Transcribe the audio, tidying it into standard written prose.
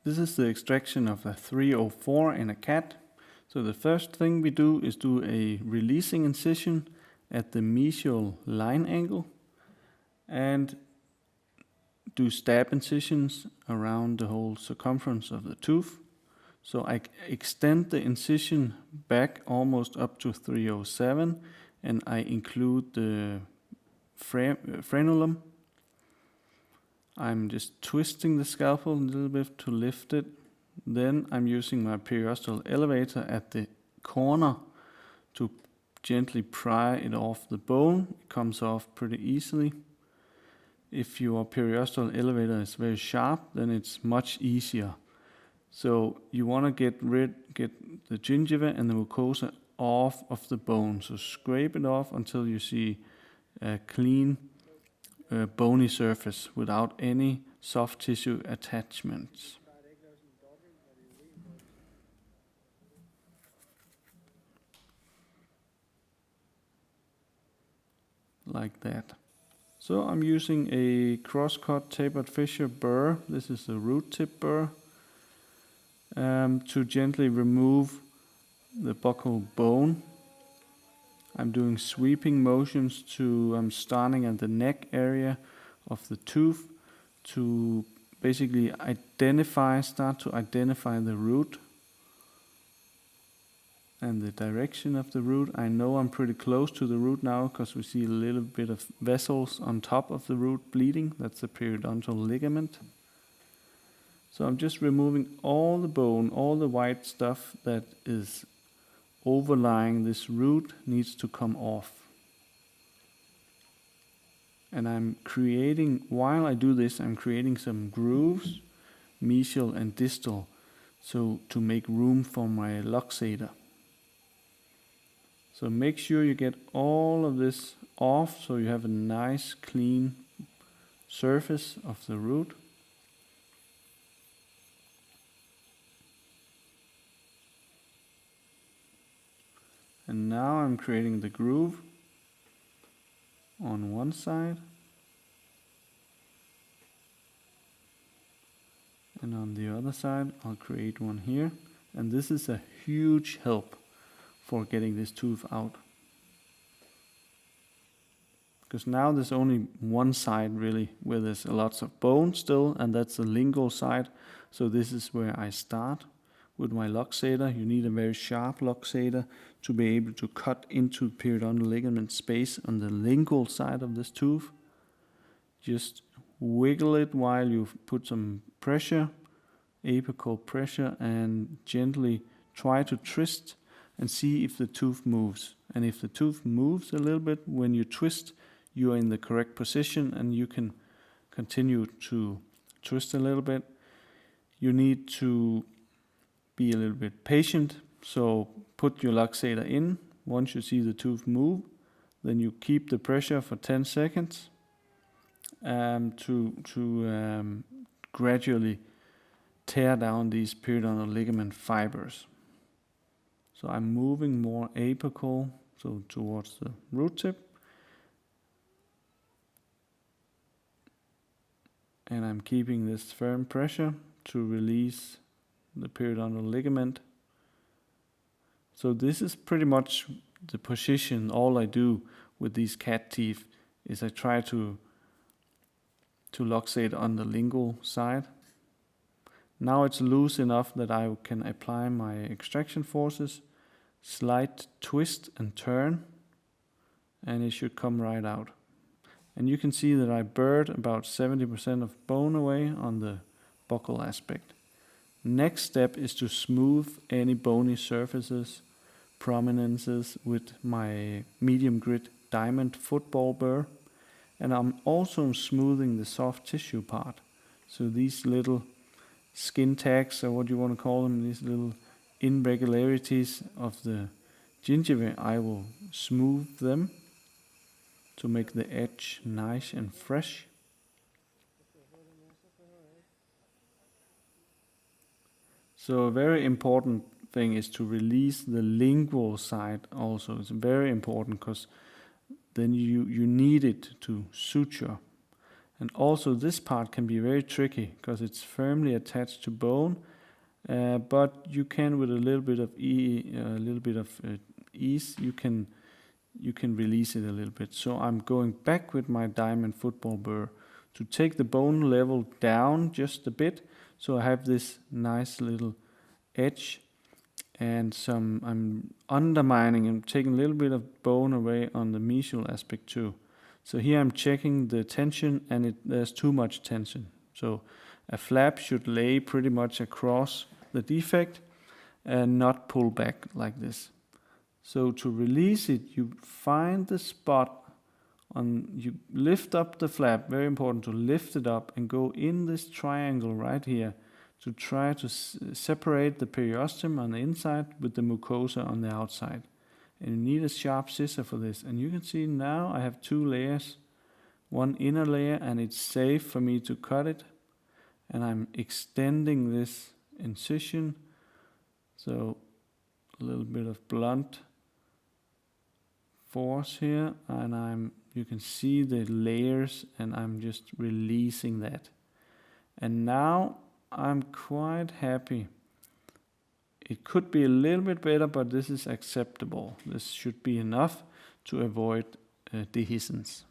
This is the extraction of a 304 in a cat. So the first thing we do is do a releasing incision at the mesial line angle and do stab incisions around the whole circumference of the tooth. So I extend the incision back almost up to 307 and I include the frenulum. I'm just twisting the scalpel a little bit to lift it. Then I'm using my periosteal elevator at the corner to gently pry it off the bone. It comes off pretty easily. If your periosteal elevator is very sharp, then it's much easier. So you want to get the gingiva and the mucosa off of the bone. So scrape it off until you see a clean bony surface without any soft tissue attachments. Like that. So I'm using a cross-cut tapered fissure burr. This is a root tip burr. To gently remove the buccal bone. I'm doing sweeping motions I'm starting at the neck area of the tooth to basically start to identify the root and the direction of the root. I know I'm pretty close to the root now because we see a little bit of vessels on top of the root bleeding. That's the periodontal ligament. So I'm just removing all the bone, all the white stuff that is overlying this root needs to come off. And while I do this, I'm creating some grooves, mesial and distal, so to make room for my luxator. So make sure you get all of this off so you have a nice clean surface of the root. And now I'm creating the groove on one side and on the other side I'll create one here, and this is a huge help for getting this tooth out, because now there's only one side really where there's lots of bone still, and that's the lingual side. So this is where I start with my luxator. You need a very sharp luxator to be able to cut into periodontal ligament space on the lingual side of this tooth. Just wiggle it while you put some pressure, apical pressure, and gently try to twist and see if the tooth moves. And if the tooth moves a little bit when you twist, you are in the correct position and you can continue to twist a little bit. You need to be a little bit patient, so put your luxator in. Once you see the tooth move, then you keep the pressure for 10 seconds to gradually tear down these periodontal ligament fibers. So I'm moving more apical, so towards the root tip. And I'm keeping this firm pressure to release the periodontal ligament. So this is pretty much the position. All I do with these cat teeth is I try to luxate on the lingual side. Now it's loose enough that I can apply my extraction forces, slight twist and turn, and it should come right out. And you can see that I burred about 70% of bone away on the buccal aspect. Next step is to smooth any bony surfaces, prominences with my medium grit diamond football burr. And I'm also smoothing the soft tissue part. So these little skin tags, or what you want to call them, these little irregularities of the gingiva, I will smooth them to make the edge nice and fresh. So a very important thing is to release the lingual side also. It's very important because then you need it to suture. And also this part can be very tricky because it's firmly attached to bone, but you can, with a little bit of ease, you can release it a little bit. So I'm going back with my diamond football burr to take the bone level down just a bit, so I have this nice little edge, and I'm undermining and taking a little bit of bone away on the mesial aspect too. So here I'm checking the tension, and there's too much tension. So a flap should lay pretty much across the defect and not pull back like this. So to release it, you find the spot you lift up the flap, very important to lift it up and go in this triangle right here to try to separate the periosteum on the inside with the mucosa on the outside. And you need a sharp scissor for this. And you can see now I have two layers, one inner layer, and it's safe for me to cut it. And I'm extending this incision. So a little bit of blunt force here, and you can see the layers, and I'm just releasing that. And now I'm quite happy. It could be a little bit better, but this is acceptable. This should be enough to avoid dehiscence.